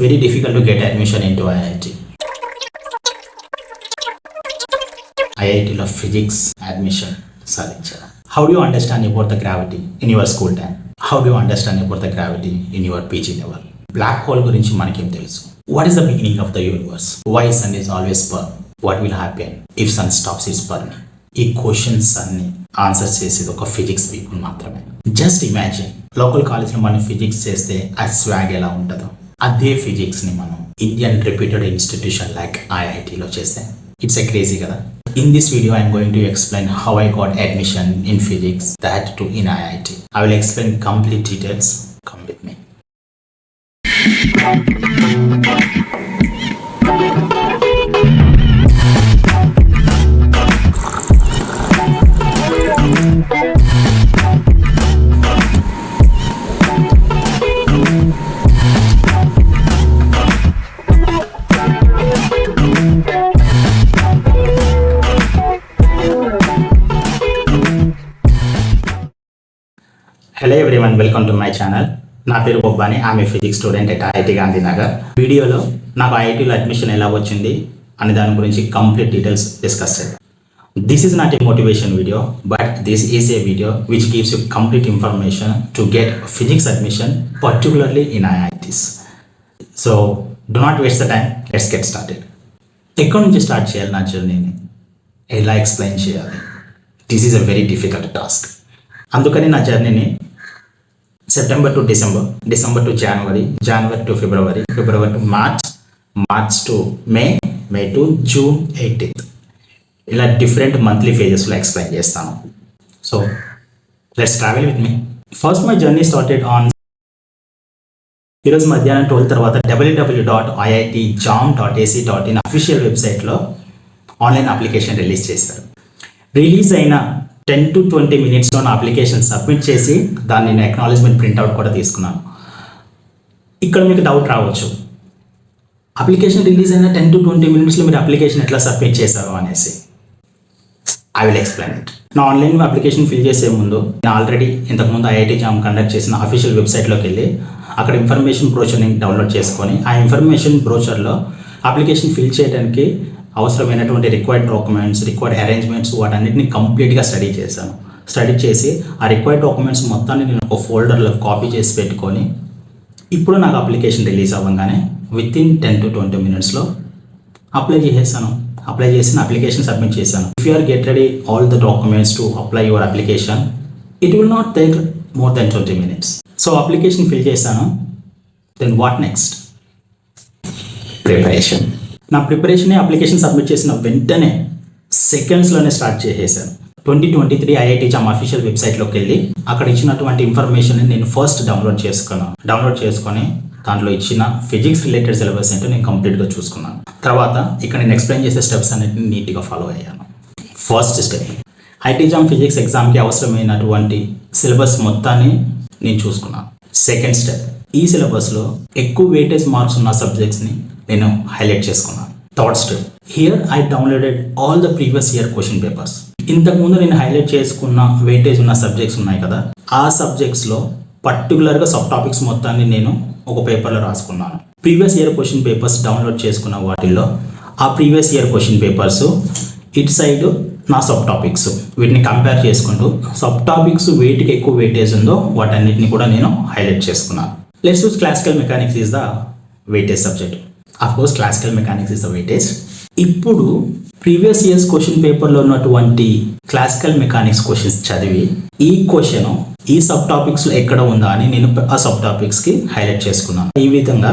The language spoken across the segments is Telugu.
very difficult to get admission into IIT. IIT లో physics admission సాధించారు. How do you understand about the gravity in your school time? How do you understand about the gravity in your PG level? Black hole గురించి మనకేం తెలుసు? What is the beginning of the universe? Why sun is always burn? What will happen if sun stops its burning? ఈ క్వశ్చన్స్ అన్ని ఆన్సర్ చేసేది ఒక ఫిజిక్స్ పీపుల్ మాత్రమే. జస్ట్ ఇమాజిన్ లోకల్ కాలేజ్లో మనం ఫిజిక్స్ చేస్తే ఆ స్వాగ్ ఎలా ఉంటుందో, అదే ఫిజిక్స్ని మనం ఇండియన్ రెప్యూటెడ్ ఇన్స్టిట్యూషన్ లైక్ ఐఐటీలో చేస్తే ఇట్స్ ఎ క్రేజీ కదా. In this video, I am going to explain how I got admission in physics, that too in IIT. I will explain complete details. Come with me. Hello everyone, welcome to my channel. నా పేరు Bobbani. I'm a physics student at IIT Gandhinagar. వీడియోలో నాకు ఐఐటీలో అడ్మిషన్ ఎలా వచ్చింది అనే దాని గురించి కంప్లీట్ డీటెయిల్స్ డిస్కస్ చేద్దాం. This is not a motivation video, but this is a video which gives you complete information to get physics admission particularly in IITs. So do not waste the time, let's get started. ఎక్కడి నుంచి స్టార్ట్ చేయాలి నా జర్నీని, ఎలా ఎక్స్ప్లెయిన్ చేయాలి? This is a very difficult task. అందుకని నా జర్నీని September to December, December to January, January to February, February to March, March to May, May to June 18th, ఇలా డిఫరెంట్ మంత్లీ ఫేజెస్లో ఎక్స్ప్లెయిన్ చేస్తాను. So let's travel with me. First my journey started on ఈరోజు మధ్యాహ్నం 12 తర్వాత www.iitjam.ac.in అఫీషియల్ వెబ్సైట్లో ఆన్లైన్ అప్లికేషన్ రిలీజ్ చేశారు. రిలీజ్ అయిన 10 to 20 minutesలో నా అప్లికేషన్ సబ్మిట్ చేసి దాన్ని నేను అక్నాలెడ్జ్మెంట్ ప్రింట్అవుట్ కూడా తీసుకున్నాను. ఇక్కడ మీకు డౌట్ రావచ్చు, అప్లికేషన్ రిలీజ్ అయిన 10 to 20 minutesలో మీరు అప్లికేషన్ ఎట్లా సబ్మిట్ చేశారు అనేసి. I will explain it. నా ఆన్లైన్ అప్లికేషన్ ఫిల్ చేసే ముందు నేను ఆల్రెడీ ఇంతకుముందు ఐఐటి జామ్ కండక్ట్ చేసిన అఫీషియల్ వెబ్సైట్లోకి వెళ్ళి అక్కడ ఇన్ఫర్మేషన్ బ్రోచర్ని డౌన్లోడ్ చేసుకొని ఆ ఇన్ఫర్మేషన్ బ్రోచర్లో అప్లికేషన్ ఫిల్ చేయడానికి అవసరమైనటువంటి రిక్వైర్డ్ డాక్యుమెంట్స్, రిక్వైర్డ్ అరేంజ్మెంట్స్ వాటన్నిటిని కంప్లీట్గా స్టడీ చేశాను. స్టడీ చేసి ఆ రిక్వైర్డ్ డాక్యుమెంట్స్ మొత్తాన్ని నేను ఒక ఫోల్డర్లో కాపీ చేసి పెట్టుకొని ఇప్పుడు నాకు అప్లికేషన్ రిలీజ్ అవ్వగానే వితిన్ 10 to 20 minutesలో అప్లై చేసేసాను. అప్లై చేసిన అప్లికేషన్ సబ్మిట్ చేశాను. If you are get ready all the documents to apply your application, it will not take more than 20 minutes. So application fill చేశాను. Then what next? ప్రిపరేషన్. నా ప్రిపరేషన్ అప్లికేషన్ సబ్మిట్ చేసిన వెంటనే సెకండ్స్లోనే స్టార్ట్ చేసేసాను. 2023 ఐఐటి జామ్ అఫీషియల్ వెబ్సైట్లోకి వెళ్ళి అక్కడ ఇచ్చినటువంటి ఇన్ఫర్మేషన్ నేను ఫస్ట్ డౌన్లోడ్ చేసుకొని దాంట్లో ఇచ్చిన ఫిజిక్స్ రిలేటెడ్ సిలబస్ ఏంటో నేను కంప్లీట్గా చూసుకున్నాను. తర్వాత ఇక్కడ నేను ఎక్స్ప్లెయిన్ చేసే స్టెప్స్ అన్నిటిని నీట్గా ఫాలో అయ్యాను. First step, IIT JAM physics ఎగ్జామ్కి అవసరమైనటువంటి సిలబస్ మొత్తాన్ని నేను చూసుకున్నాను. సెకండ్ స్టెప్, ఈ సిలబస్లో ఎక్కువ వెయిటేజ్ మార్క్స్ ఉన్న సబ్జెక్ట్స్ని నేను హైలైట్ చేసుకున్నాను. Third step, here I downloaded all the previous year question papers. ఇంతకుముందు నేను హైలైట్ చేసుకున్న వెయిటేజ్ ఉన్న సబ్జెక్ట్స్ ఉన్నాయి కదా, ఆ సబ్జెక్ట్స్లో పర్టికులర్గా సబ్ టాపిక్స్ మొత్తాన్ని నేను ఒక పేపర్లో రాసుకున్నాను. Previous year question papers download చేసుకున్న వాటిల్లో ఆ ప్రీవియస్ ఇయర్ క్వశ్చన్ పేపర్స్ ఇటు సైడ్ నా సబ్ టాపిక్స్, వీటిని కంపేర్ చేసుకుంటూ సబ్ టాపిక్స్ వేటికి ఎక్కువ వెయిటేజ్ ఉందో వాటన్నిటిని కూడా నేను హైలైట్ చేసుకున్నాను. Let's choose classical mechanics is the weightage subject. Of course classical mechanics is the weightage. ఇప్పుడు ప్రీవియస్ ఇయర్స్ క్వశ్చన్ పేపర్లో ఉన్నటువంటి క్లాసికల్ మెకానిక్స్ క్వశ్చన్స్ చదివి ఈ క్వశ్చన్ ఈ సబ్ టాపిక్స్లో ఎక్కడ ఉందా అని నేను ఆ సబ్ టాపిక్స్కి హైలైట్ చేసుకున్నాను. ఈ విధంగా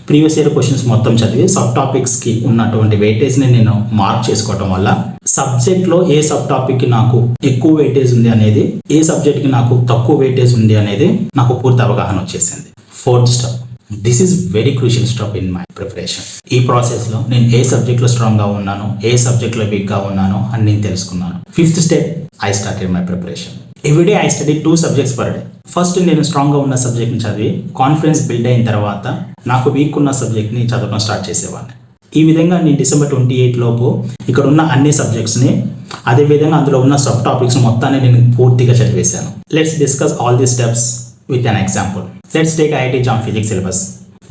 ప్రీవియస్ ఇయర్ క్వశ్చన్స్ మొత్తం చదివి సబ్ టాపిక్స్కి ఉన్నటువంటి వెయిటేజ్ని నేను మార్క్ చేసుకోవటం వల్ల సబ్జెక్ట్లో ఏ సబ్ టాపిక్కి నాకు ఎక్కువ వెయిటేజ్ ఉంది అనేది, ఏ సబ్జెక్ట్కి నాకు తక్కువ వెయిటేజ్ ఉంది అనేది నాకు పూర్తి అవగాహన వచ్చేసింది. Fourth step, this is very crucial step in my preparation. ఈ ప్రాసెస్లో నేను ఏ సబ్జెక్ట్లో స్ట్రాంగ్గా ఉన్నాను, ఏ సబ్జెక్ట్లో వీక్గా ఉన్నాను అని నేను తెలుసుకున్నాను. Fifth step, I started my preparation. Everyday I study 2 subjects per day. First నేను స్ట్రాంగ్గా ఉన్న సబ్జెక్ట్ని చదివి కాన్ఫిడెన్స్ బిల్డ్ అయిన తర్వాత నాకు వీక్ ఉన్న సబ్జెక్ట్ని చదవడం స్టార్ట్ చేసేవాడిని. ఈ విధంగా నేను డిసెంబర్ 28 లోపు ఇక్కడ ఉన్న అన్ని సబ్జెక్ట్స్ని, అదేవిధంగా అందులో ఉన్న సబ్ టాపిక్స్ మొత్తాన్ని నేను పూర్తిగా చదివేశాను. Let's discuss all the steps with an example. Let's take IIT JAM physics syllabus.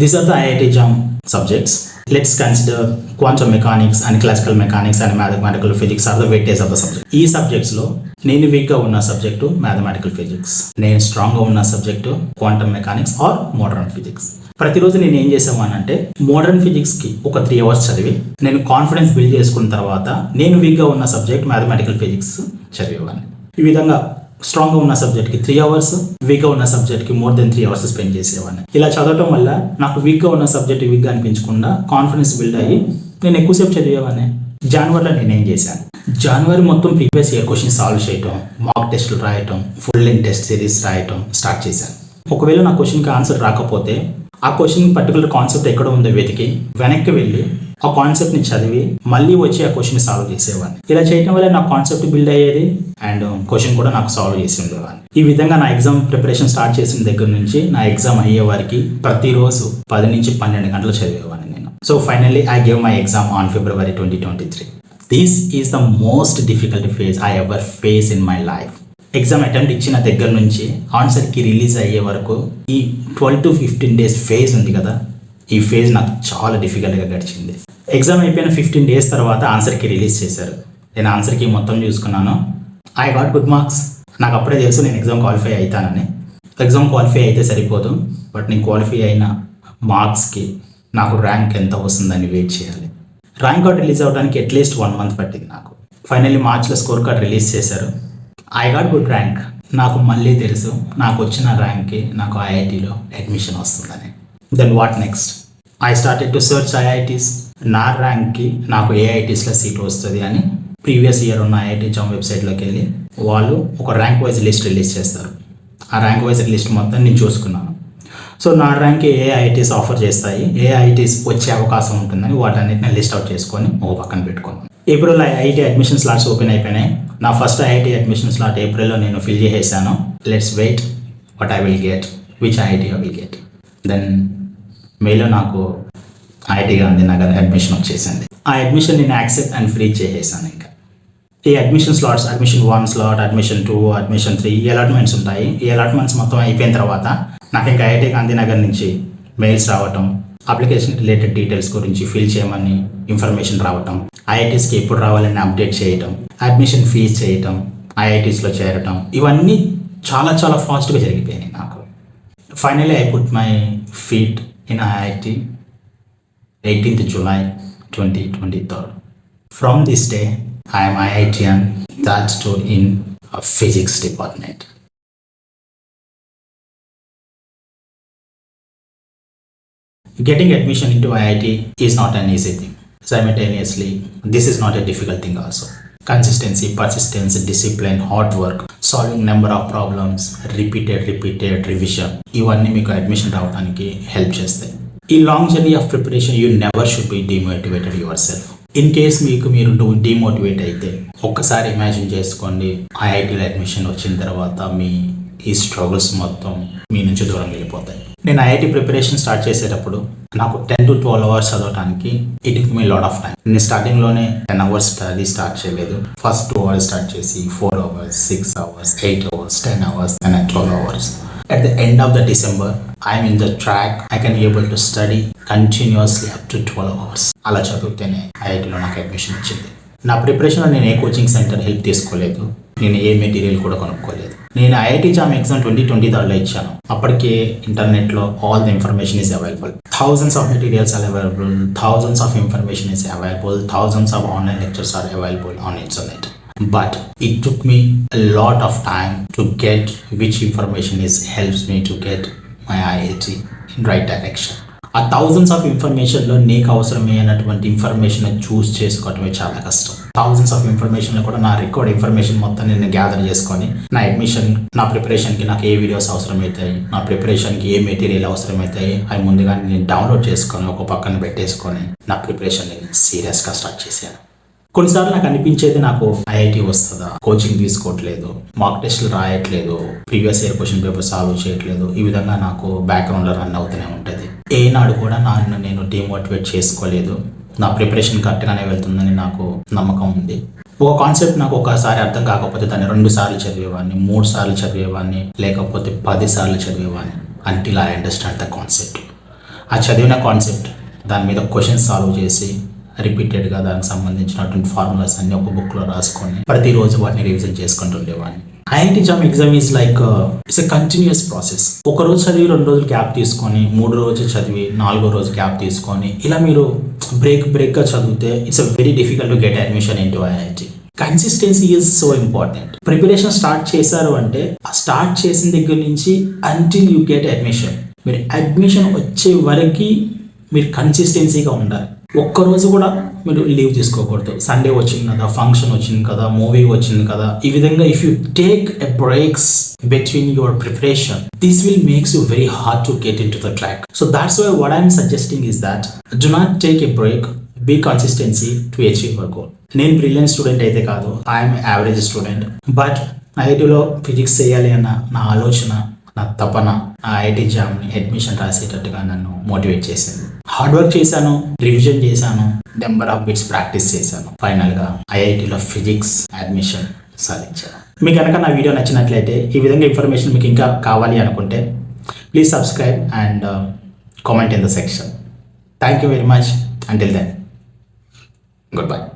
These are the IIT JAM subjects. Let's consider quantum mechanics and classical mechanics and mathematical physics are the weightage of the subject. ఈ సబ్జెక్ట్స్ లో నేను వీక్ గా ఉన్న సబ్జెక్టు మ్యాథమెటికల్ ఫిజిక్స్, నేను స్ట్రాంగ్ గా ఉన్న subject quantum mechanics or modern physics. ప్రతిరోజు నేను ఏం చేసామనంటే మోడర్న్ ఫిజిక్స్ కి ఒక 3 hours చదివి నేను కాన్ఫిడెన్స్ బిల్డ్ చేసుకున్న తర్వాత నేను వీక్ గా ఉన్న సబ్జెక్ట్ మ్యాథమెటికల్ ఫిజిక్స్ చదివేవాడిని. ఈ విధంగా స్ట్రాంగ్ గా ఉన్న సబ్జెక్ట్ కి 3 hours, వీక్ గా ఉన్న సబ్జెక్ట్ కి మోర్ దెన్ 3 hours స్పెండ్ చేసేవాడిని. ఇలా చదవటం వల్ల నాకు వీక్ గా ఉన్న సబ్జెక్ట్ వీక్ గా అనిపించకుండా కాన్ఫిడెన్స్ బిల్డ్ అయ్యి నేను ఎక్కువసేపు చదివేవాడిని. జనవరిలో నేనేం చేశాను, జనవరి మొత్తం ప్రీవియస్ ఇయర్ క్వశ్చన్ సాల్వ్ చేయటం, మాక్ టెస్టులు రాయటం, ఫుల్ లెంగ్త్ టెస్ట్ సిరీస్ రాయటం స్టార్ట్ చేశాను. ఒకవేళ నా క్వశ్చన్కి ఆన్సర్ రాకపోతే ఆ క్వశ్చన్ పర్టికులర్ కాన్సెప్ట్ ఎక్కడ ఉందో వెతికి వెనక్కి వెళ్ళి ఆ కాన్సెప్ట్ని చదివి మళ్ళీ వచ్చి ఆ క్వశ్చన్ సాల్వ్ చేసేవాడిని. ఇలా చేయడం వల్ల నా కాన్సెప్ట్ బిల్డ్ అయ్యేది అండ్ క్వశ్చన్ కూడా నాకు సాల్వ్ చేసి ఉండేవాడిని. ఈ విధంగా నా ఎగ్జామ్ ప్రిపరేషన్ స్టార్ట్ చేసిన దగ్గర నుంచి నా ఎగ్జామ్ అయ్యే వారికి ప్రతిరోజు 10 నుంచి 12 గంటలు చదివేవాడిని నేను. So finally I gave my exam on February 2023. This is the most difficult phase I ever faced in my life. Exam attempt ఇచ్చిన దగ్గర నుంచి ఆన్సర్కి రిలీజ్ అయ్యే వరకు ఈ 12 to 15 days ఫేజ్ ఉంది కదా, ఈ ఫేజ్ నాకు చాలా డిఫికల్ట్గా గడిచింది. ఎగ్జామ్ అయిపోయిన 15 days తర్వాత ఆన్సర్కి రిలీజ్ చేశారు. నేను ఆన్సర్కి మొత్తం చూసుకున్నాను. I got good marks. నాకు అప్పుడే తెలుసు నేను ఎగ్జామ్ క్వాలిఫై అవుతానని. ఎగ్జామ్ క్వాలిఫై అయితే సరిపోదు, బట్ నేను క్వాలిఫై అయిన మార్క్స్కి నాకు ర్యాంక్ ఎంత వస్తుందని వెయిట్ చేయాలి. ర్యాంక్ కార్డ్ రిలీజ్ అవ్వడానికి అట్లీస్ట్ 1 month పట్టింది నాకు. ఫైనల్లీ మార్చ్లో స్కోర్ కార్డ్ రిలీజ్ చేశారు. I got good rank. నాకు మళ్ళీ తెలుసు నాకు వచ్చిన ర్యాంక్కి నాకు ఐఐటీలో అడ్మిషన్ వస్తుందని. Then what next? I started to search IITs. నా ర్యాంక్కి నాకు ఏఐటీస్లో సీట్ వస్తుంది అని ప్రీవియస్ ఇయర్ ఉన్న ఐఐటీ జామ్ వెబ్సైట్లోకి వెళ్ళి వాళ్ళు ఒక ర్యాంక్ వైజ్ లిస్ట్ రిలీజ్ చేస్తారు. ఆ ర్యాంక్ వైజ్ లిస్ట్ మొత్తం నేను చూసుకున్నాను. సో నా ర్యాంక్కి ఏ ఐఐటీస్ ఆఫర్ చేస్తాయి, ఏ ఐఐటీస్ వచ్చే అవకాశం ఉంటుందని వాటన్నిటిని లిస్ట్ అవుట్ చేసుకొని ఒక పక్కన పెట్టుకున్నాను. ఏప్రిల్లో ఐఐటీ అడ్మిషన్ స్లాట్స్ ఓపెన్ అయిపోయినాయి. నా ఫస్ట్ ఐఐటీ అడ్మిషన్ స్లాట్ ఏప్రిల్లో నేను ఫిల్ చేసేసాను. Let's wait what I will get, which IIT I will get. Then మేలో నాకు ఐఐటీ గాంధీనగర్ అడ్మిషన్ వచ్చేసింది. ఆ అడ్మిషన్ నేను యాక్సెప్ట్ అండ్ ఫ్రీ చేసేసాను. ఇంకా ఈ admission slots, admission 1 slot, admission 2, admission 3 ఈ అలాట్మెంట్స్ ఉంటాయి. ఈ అలాట్మెంట్స్ మొత్తం అయిపోయిన తర్వాత నాకు ఇంకా ఐఐటీ గాంధీనగర్ నుంచి మెయిల్స్ రావటం, అప్లికేషన్ రిలేటెడ్ డీటెయిల్స్ గురించి ఫిల్ చేయమని ఇన్ఫర్మేషన్ రావటం, ఐఐటీస్కి ఎప్పుడు రావాలని అప్డేట్ చేయటం, అడ్మిషన్ ఫీజ్ చేయటం, ఐఐటీస్లో చేరటం, ఇవన్నీ చాలా చాలా ఫాస్ట్గా జరిగిపోయినాయి నాకు. Finally I put my feet in IIT 18th July 2023. From this day, I am IITian, that too in a physics department. Getting admission into IIT is not an easy thing. Simultaneously, this is not a difficult thing also. Consistency, persistence, discipline, hard work, solving number of problems, repeated revision, ఇవన్నీ మీకు అడ్మిషన్ రావడానికి హెల్ప్ చేస్తాయి. ఈ long journey of preparation you never should be demotivated your self. In case మీరు డిమోటివేట్ అయితే ఒక్కసారి ఇమాజిన్ చేసుకోండి, ఐఐటీలో అడ్మిషన్ వచ్చిన తర్వాత మీ ఈ స్ట్రగుల్స్ మొత్తం మీ నుంచి దూరం వెళ్ళిపోతాయి. నేను ఐఐటీ ప్రిపరేషన్ స్టార్ట్ చేసేటప్పుడు నాకు 10 to 12 hours చదవడానికి it took me lot of time. నేను స్టార్టింగ్లోనే 10 hours స్టడీ స్టార్ట్ చేయలేదు. ఫస్ట్ 2 hours స్టార్ట్ చేసి 4 hours, 6 hours, 8 hours, 10 hours, then 12 hours. At the end of the December, I am in the track. I can be able to study continuously up to 12 hours. అలా చదివితేనే ఐఐటీలో నాకు అడ్మిషన్ వచ్చింది. నా ప్రిపరేషన్లో నేను ఏ కోచింగ్ సెంటర్ హెల్ప్ తీసుకోలేదు, నేను ఏ మెటీరియల్ కూడా కొనుక్కోలేదు. నేను ఐఐటీ జామ్ ఎగ్జామ్ 2023లో ఇచ్చాను. అప్పటికే ఇంటర్నెట్లో all the information is available. Thousands of materials are available, thousands of information is available, thousands of online lectures are available on internet. But it took me a lot of time to get which information helps me to get my IIT in right direction. ఆ థౌజండ్స్ ఆఫ్ ఇన్ఫర్మేషన్లో నీకు అవసరమైనటువంటి ఇన్ఫర్మేషన్ చూస్ చేసుకోవటమే చాలా కష్టం. థౌజండ్స్ ఆఫ్ ఇన్ఫర్మేషన్లో కూడా నా రికార్డ్ ఇన్ఫర్మేషన్ మొత్తం నేను గ్యాదర్ చేసుకొని నా అడ్మిషన్, నా ప్రిపరేషన్కి నాకు ఏ వీడియోస్ అవసరమవుతాయి, నా ప్రిపరేషన్కి ఏ మెటీరియల్ అవసరమవుతాయి, అవి ముందుగా నేను డౌన్లోడ్ చేసుకొని ఒక పక్కన పెట్టేసుకొని నా ప్రిపరేషన్ నేను సీరియస్గా స్టార్ట్ చేశాను. కొన్నిసార్లు నాకు అనిపించేది నాకు ఐఐటీ వస్తుందా, కోచింగ్ తీసుకోవట్లేదు, మాక్ టెస్టులు రాయట్లేదు, previous year question paper solve చేయట్లేదు, ఈ విధంగా నాకు బ్యాక్గ్రౌండ్లో రన్ అవుతూనే ఉంటుంది. ఏనాడు కూడా నన్ను నేను డిమోటివేట్ చేసుకోలేదు. నా ప్రిపరేషన్ కరెక్ట్గానే వెళ్తుందని నాకు నమ్మకం ఉంది. ఒక కాన్సెప్ట్ నాకు ఒకసారి అర్థం కాకపోతే దాన్ని 2 సార్లు చదివేవాడిని, 3 సార్లు చదివేవాడిని, లేకపోతే 10 సార్లు చదివేవాడిని until I understand the concept. ఆ చదివిన కాన్సెప్ట్ దాని మీద క్వశ్చన్స్ సాల్వ్ చేసి రిపీటెడ్గా దానికి సంబంధించినటువంటి ఫార్ములాస్ అన్ని ఒక బుక్లో రాసుకొని ప్రతిరోజు వాటిని రివిజన్ చేసుకుంటుండేవాడిని. IIT JAM exam is like it's a continuous process. ఒక రోజు చదివి 2 రోజులు గ్యాప్ తీసుకొని 3 రోజులు చదివి 4వ రోజు గ్యాప్ తీసుకొని ఇలా మీరు బ్రేక్గా చదివితే it's a very difficult to get admission in to IIT. Consistency is so important. Preparation start చేశారు అంటే ఆ స్టార్ట్ చేసిన దగ్గర నుంచి అంటిల్ యూ గెట్ అడ్మిషన్, మీరు అడ్మిషన్ వచ్చే వరకు మీరు కన్సిస్టెన్సీగా ఉండాలి. ఒక్కరోజు కూడా మీరు లీవ్ తీసుకోకూడదు. సండే వచ్చింది కదా, ఫంక్షన్ వచ్చింది కదా, మూవీ వచ్చింది కదా, ఈ విధంగా if you take a breaks between your preparation, this will makes you very hard to get in to the track. So that's why what I'm suggesting is that do not take a break, be consistency to achieve your goal. నేను బ్రిలియంట్ స్టూడెంట్ అయితే కాదు, ఐఎమ్ యావరేజ్ స్టూడెంట్. బట్ ఐఐటీలో ఫిజిక్స్ చేయాలి అన్న నా ఆలోచన, నా తపన ఐఐటి జామ్ని అడ్మిషన్ రాసేటట్టుగా నన్ను మోటివేట్ చేసింది. హార్డ్ వర్క్ చేశాను, రివిజన్ చేశాను, నెంబర్ ఆఫ్ బిట్స్ ప్రాక్టీస్ చేశాను. ఫైనల్గా ఐఐటిలో ఫిజిక్స్ అడ్మిషన్ సాధించాను. మీకు కనుక నా వీడియో నచ్చినట్లయితే, ఈ విధంగా ఇన్ఫర్మేషన్ మీకు ఇంకా కావాలి అనుకుంటే please subscribe and comment in the section. Thank you very much. Until then, goodbye.